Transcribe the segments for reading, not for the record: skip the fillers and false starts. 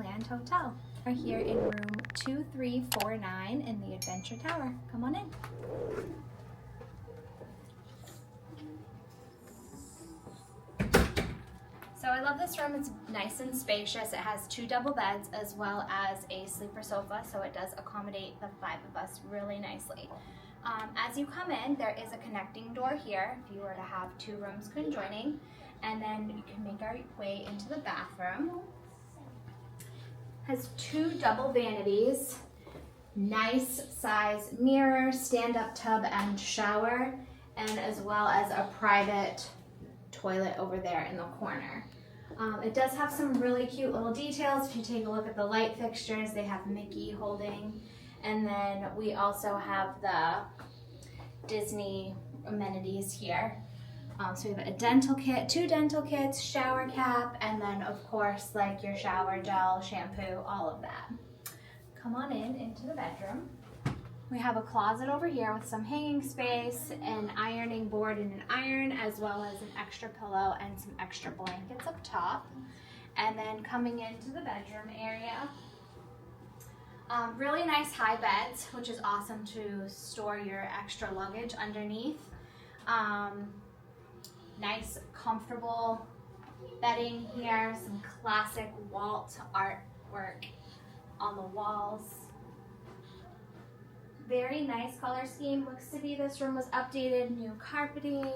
Disneyland Hotel. We're here in room 2349 in the Adventure Tower. Come on in. So I love this room. It's nice and spacious. It has 2 double beds as well as a sleeper sofa, so it does accommodate the 5 of us really nicely. As you come in, there is a connecting door here if you were to have 2 rooms conjoining, and then you can make our way into the bathroom. Has 2 double vanities, nice size mirror, stand-up tub and shower, and as well as a private toilet over there in the corner. It does have some really cute little details. If you take a look at the light fixtures, they have Mickey holding, and then we also have the Disney amenities here. So we have a dental kit, 2 dental kits, shower cap, and then of course like your shower gel, shampoo, all of that. Come on into the bedroom. We have a closet over here with some hanging space, an ironing board and an iron, as well as an extra pillow and some extra blankets up top. And then coming into the bedroom area, really nice high beds, which is awesome to store your extra luggage underneath. Nice comfortable bedding here, some classic Walt artwork on the walls. Very nice color scheme. Looks to be this room was updated, new carpeting,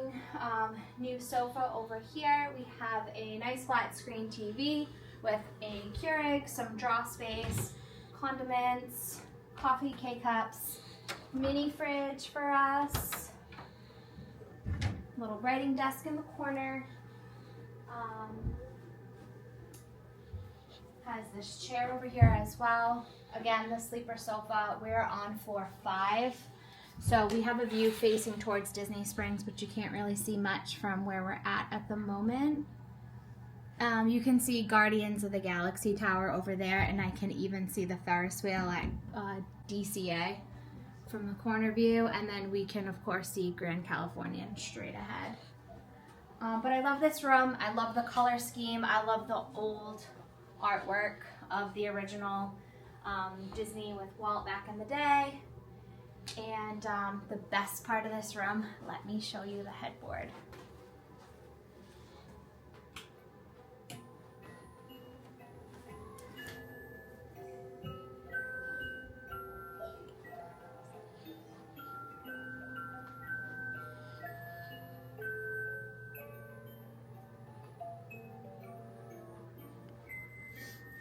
new sofa over here. We have a nice flat screen TV with a Keurig, some draw space, condiments, coffee K-cups, mini fridge for us, little writing desk in the corner. Has this chair over here as well. Again, the sleeper sofa, we're on floor 5. So we have a view facing towards Disney Springs, but you can't really see much from where we're at the moment. You can see Guardians of the Galaxy Tower over there, and I can even see the Ferris wheel at DCA from the corner view, and then we can of course see Grand Californian straight ahead. But I love this room. I love the color scheme. I love the old artwork of the original Disney with Walt back in the day. And the best part of this room, let me show you the headboard.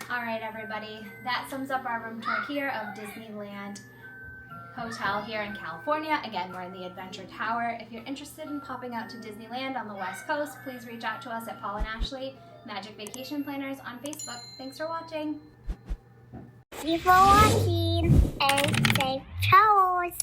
All right, everybody, that sums up our room tour here of Disneyland Hotel here in California. Again, we're in the Adventure Tower. If you're interested in popping out to Disneyland on the West Coast, please reach out to us at Paul and Ashley, Magic Vacation Planners on Facebook. Thanks for watching. Thank you for watching and safe travels.